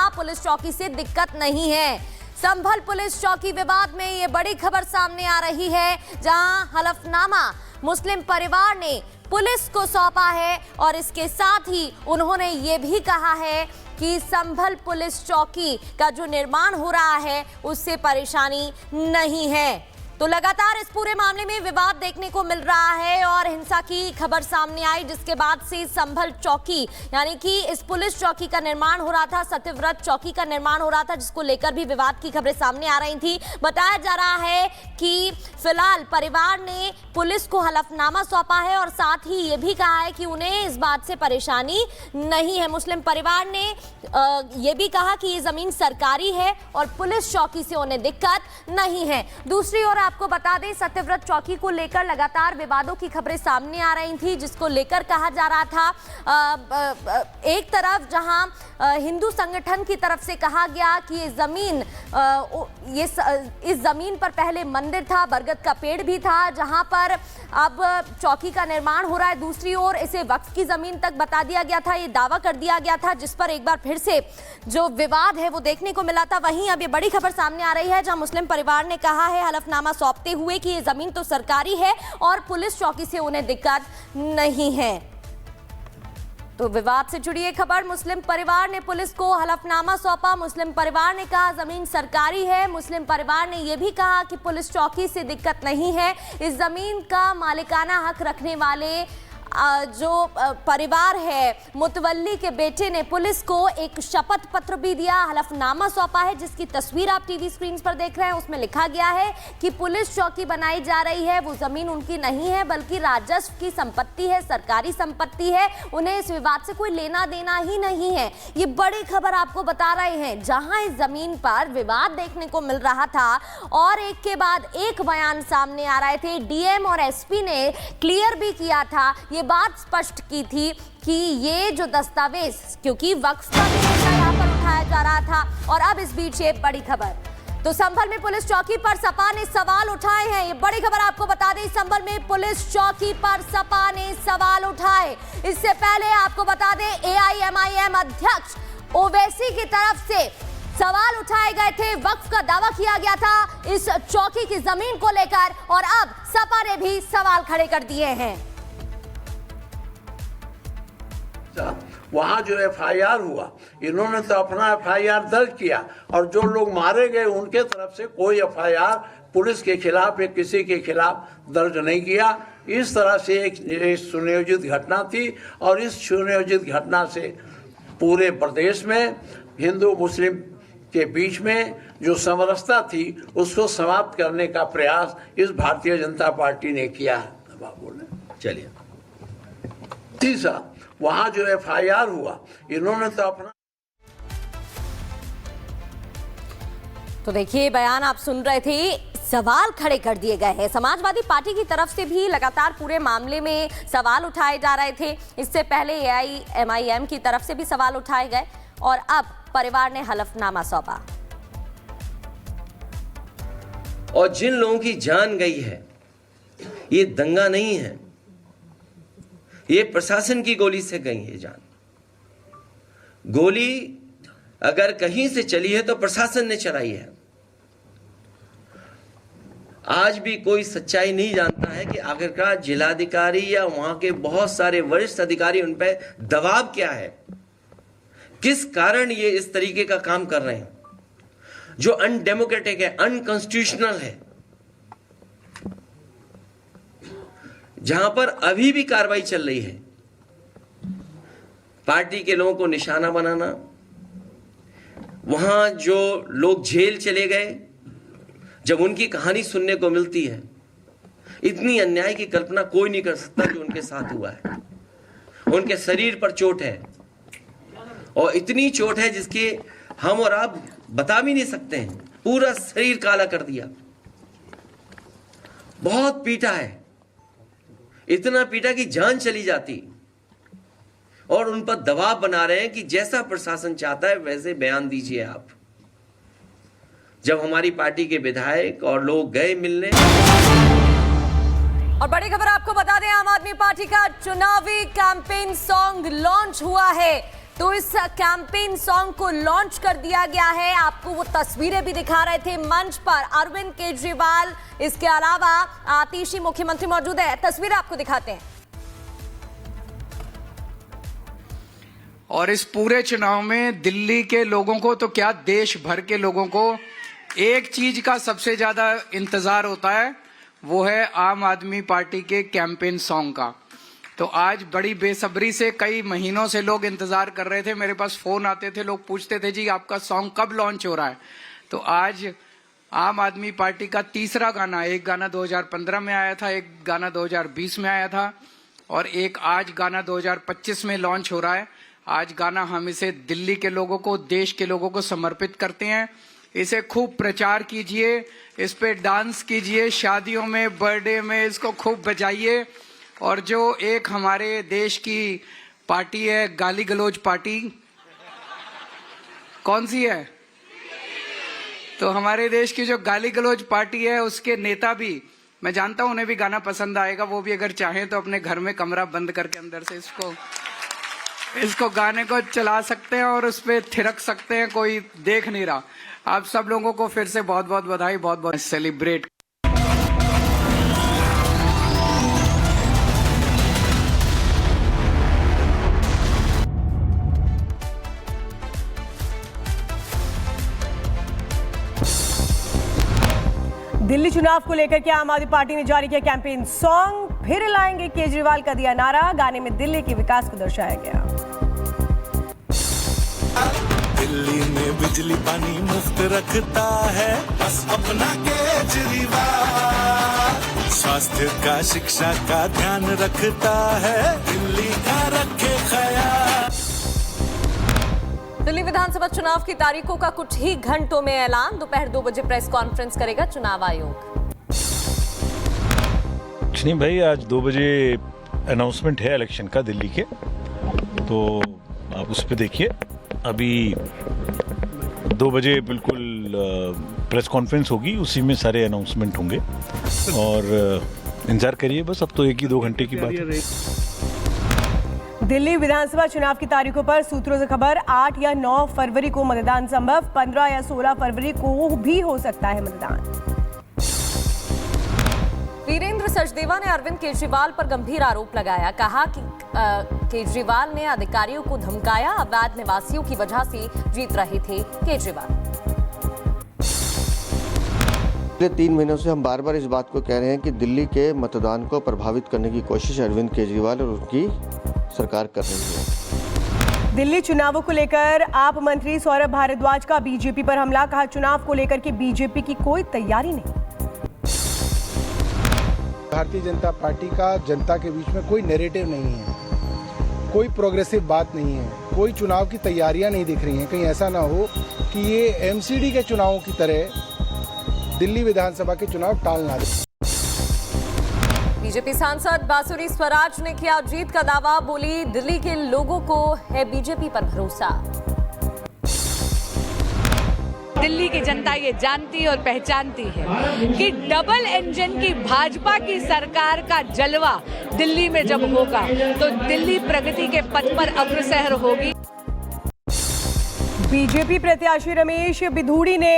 कहा पुलिस चौकी से दिक्कत नहीं है। संभल पुलिस चौकी विवाद में ये बड़ी खबर सामने आ रही है, जहां हलफनामा मुस्लिम परिवार ने पुलिस को सौंपा है और इसके साथ ही उन्होंने ये भी कहा है कि संभल पुलिस चौकी का जो निर्माण हो रहा है उससे परेशानी नहीं है। तो लगातार इस पूरे मामले में विवाद देखने को मिल रहा है और हिंसा की खबर सामने आई, जिसके बाद से संभल चौकी यानी कि इस पुलिस चौकी का निर्माण हो रहा था, सत्यव्रत चौकी का निर्माण हो रहा था, जिसको लेकर भी विवाद की खबरें सामने आ रही थी। बताया जा रहा है कि फिलहाल परिवार ने पुलिस को हलफनामा सौंपा है और साथ ही ये भी कहा है कि उन्हें इस बात से परेशानी नहीं है। मुस्लिम परिवार ने ये भी कहा कि ये जमीन सरकारी है और पुलिस चौकी से उन्हें दिक्कत नहीं है। दूसरी ओर आपको बता दें, सत्यव्रत चौकी को लेकर लगातार विवादों की खबरें सामने आ रही थी, जिसको लेकर कहा जा रहा था एक तरफ जहां हिंदू संगठन की तरफ से कहा गया कि ये जमीन इस जमीन पर पहले मंदिर था, बरगद का पेड़ भी था, जहां पर अब चौकी का निर्माण हो रहा है। दूसरी ओर इसे वक्फ की जमीन तक बता दिया गया था, ये दावा कर दिया गया था, जिस पर एक बार फिर से जो विवाद है वो देखने को मिला था। वहीं अब ये बड़ी खबर सामने आ रही है, जहां मुस्लिम परिवार ने कहा है हलफनामा सौंपते हुए कि ये जमीन तो सरकारी है और पुलिस चौकी से उन्हें दिक्कत नहीं है। तो विवाद से जुड़ी एक खबर, मुस्लिम परिवार ने पुलिस को हलफनामा सौंपा। मुस्लिम परिवार ने कहा जमीन सरकारी है। मुस्लिम परिवार ने यह भी कहा कि पुलिस चौकी से दिक्कत नहीं है। इस जमीन का मालिकाना हक रखने वाले जो परिवार है, मुतवल्ली के बेटे ने पुलिस को एक शपथ पत्र भी दिया, हलफनामा सौंपा है, जिसकी तस्वीर आप टीवी स्क्रीन पर देख रहे हैं। उसमें लिखा गया है कि पुलिस चौकी बनाई जा रही है, वो जमीन उनकी नहीं है बल्कि राजस्व की संपत्ति है, सरकारी संपत्ति है, उन्हें इस विवाद से कोई लेना देना ही नहीं है। ये बड़ी खबर आपको बता रहे हैं, जहां इस जमीन पर विवाद देखने को मिल रहा था और एक के बाद एक बयान सामने आ रहे थे। डीएम और एसपी ने क्लियर भी किया था, ये बात स्पष्ट की थी कि ये जो दस्तावेज, क्योंकि वक्फ का भी मुद्दा यहाँ पर उठाया जा रहा था। और अब इस बीच ये बड़ी खबर, तो संभल में पुलिस चौकी पर सपा ने सवाल उठाए हैं। ये बड़ी खबर आपको बता दें, संभल में पुलिस चौकी पर सपा ने सवाल उठाए। इससे पहले आपको बता दें, एआईएमआईएम अध्यक्ष ओवैसी की तरफ से सवाल उठाए गए थे, वक्फ का दावा किया गया था इस चौकी की जमीन को लेकर, और अब सपा ने भी सवाल खड़े कर दिए हैं। वहाँ जो एफआईआर हुआ, इन्होंने तो अपना एफआईआर दर्ज किया और जो लोग मारे गए उनके तरफ से कोई एफआईआर पुलिस के खिलाफ या किसी के खिलाफ दर्ज नहीं किया। इस तरह से एक सुनियोजित घटना थी और इस सुनियोजित घटना से पूरे प्रदेश में हिंदू मुस्लिम के बीच में जो समरसता थी उसको समाप्त करने का प्रयास इस भारतीय जनता पार्टी ने किया है। चलिए, तीसरा, वहां जो एफआईआर हुआ, इन्होंने तो अपना, तो देखिए बयान आप सुन रहे थे, सवाल खड़े कर दिए गए हैं। समाजवादी पार्टी की तरफ से भी लगातार पूरे मामले में सवाल उठाए जा रहे थे। इससे पहले एआईएमआईएम की तरफ से भी सवाल उठाए गए और अब परिवार ने हलफनामा सौंपा। और जिन लोगों की जान गई है, ये दंगा नहीं है, ये प्रशासन की गोली से गई है जान। गोली अगर कहीं से चली है तो प्रशासन ने चलाई है। आज भी कोई सच्चाई नहीं जानता है कि आखिरकार जिलाधिकारी या वहां के बहुत सारे वरिष्ठ अधिकारी उन पर दबाव क्या है, किस कारण ये इस तरीके का काम कर रहे हैं जो अनडेमोक्रेटिक है, अनकॉन्स्टिट्यूशनल है। जहां पर अभी भी कार्रवाई चल रही है, पार्टी के लोगों को निशाना बनाना, वहां जो लोग जेल चले गए, जब उनकी कहानी सुनने को मिलती है, इतनी अन्याय की कल्पना कोई नहीं कर सकता जो उनके साथ हुआ है। उनके शरीर पर चोट है और इतनी चोट है जिसके हम और आप बता भी नहीं सकते हैं। पूरा शरीर काला कर दिया, बहुत पीटा है, इतना पीटा कि जान चली जाती। और उन पर दबाव बना रहे हैं कि जैसा प्रशासन चाहता है वैसे बयान दीजिए आप। जब हमारी पार्टी के विधायक और लोग गए मिलने। और बड़ी खबर आपको बता दें, आम आदमी पार्टी का चुनावी कैंपेन सॉन्ग लॉन्च हुआ है। तो इस कैंपेन सॉन्ग को लॉन्च कर दिया गया है। आपको वो तस्वीरें भी दिखा रहे थे मंच पर अरविंद केजरीवाल, इसके अलावा आतिशी मुख्यमंत्री मौजूद है। तस्वीरें आपको दिखाते हैं। और इस पूरे चुनाव में दिल्ली के लोगों को तो क्या, देश भर के लोगों को एक चीज का सबसे ज्यादा इंतजार होता है, वो है आम आदमी पार्टी के कैंपेन सॉन्ग का। तो आज बड़ी बेसब्री से कई महीनों से लोग इंतजार कर रहे थे। मेरे पास फोन आते थे, लोग पूछते थे जी आपका सॉन्ग कब लॉन्च हो रहा है। तो आज आम आदमी पार्टी का तीसरा गाना, एक गाना 2015 में आया था, एक गाना 2020 में आया था और एक आज गाना 2025 में लॉन्च हो रहा है। आज गाना हम इसे दिल्ली के लोगों को, देश के लोगों को समर्पित करते हैं। इसे खूब प्रचार कीजिए, इस पे डांस कीजिए, शादियों में, बर्थडे में इसको खूब बजाइए। और जो एक हमारे देश की पार्टी है, गाली गलौज पार्टी, कौन सी है? तो हमारे देश की जो गाली गलौज पार्टी है, उसके नेता भी, मैं जानता हूं उन्हें भी गाना पसंद आएगा, वो भी अगर चाहें तो अपने घर में कमरा बंद करके अंदर से इसको गाने को चला सकते हैं और उस पर थिरक सकते हैं, कोई देख नहीं रहा। आप सब लोगों को फिर से बहुत बहुत बधाई, बहुत बहुत सेलिब्रेट। दिल्ली चुनाव को लेकर के आम आदमी पार्टी ने जारी किया कैंपेन सॉन्ग, फिर लाएंगे केजरीवाल का दिया नारा। गाने में दिल्ली के विकास को दर्शाया गया। दिल्ली में बिजली पानी मुफ्त रखता है बस अपना केजरीवाल, स्वास्थ्य का, शिक्षा का ध्यान रखता है, दिल्ली का रखे ख्याल। दिल्ली विधानसभा चुनाव की तारीखों का कुछ ही घंटों में ऐलान। दोपहर 2 बजे प्रेस कॉन्फ्रेंस करेगा चुनाव आयोग। नहीं भाई, आज 2 बजे अनाउंसमेंट है इलेक्शन का दिल्ली के, तो आप उस पर देखिए। अभी 2 बजे बिल्कुल प्रेस कॉन्फ्रेंस होगी, उसी में सारे अनाउंसमेंट होंगे और इंतजार करिए बस। अब तो 1 ही 2 घंटे की बात है। दिल्ली विधानसभा चुनाव की तारीखों पर सूत्रों से खबर, 8 या 9 फरवरी को मतदान संभव, 15 या 16 फरवरी को भी हो सकता है मतदान। वीरेंद्र सचदेवा ने अरविंद केजरीवाल पर गंभीर आरोप लगाया। कहा कि केजरीवाल ने अधिकारियों को धमकाया, अवैध निवासियों की वजह से जीत रहे थे केजरीवाल। पिछले 3 महीनों से हम बार बार इस बात को कह रहे हैं कि दिल्ली के मतदान को प्रभावित करने की कोशिश अरविंद केजरीवाल और उनकी सरकार कर रही है। दिल्ली चुनावों को लेकर आप मंत्री सौरभ भारद्वाज का बीजेपी पर हमला। कहा चुनाव को लेकर के बीजेपी की कोई तैयारी नहीं। भारतीय जनता पार्टी का जनता के बीच में कोई नैरेटिव नहीं है, कोई प्रोग्रेसिव बात नहीं है, कोई चुनाव की तैयारियां नहीं दिख रही हैं। कहीं ऐसा ना हो कि ये एमसीडी के चुनावों की तरह दिल्ली विधानसभा के चुनाव टाल ना दे। बीजेपी सांसद बांसुरी स्वराज ने किया जीत का दावा। बोली दिल्ली के लोगों को है बीजेपी पर भरोसा। दिल्ली की जनता ये जानती और पहचानती है कि डबल इंजन की भाजपा की सरकार का जलवा दिल्ली में जब होगा तो दिल्ली प्रगति के पथ पर अग्रसर होगी। बीजेपी प्रत्याशी रमेश बिधूड़ी ने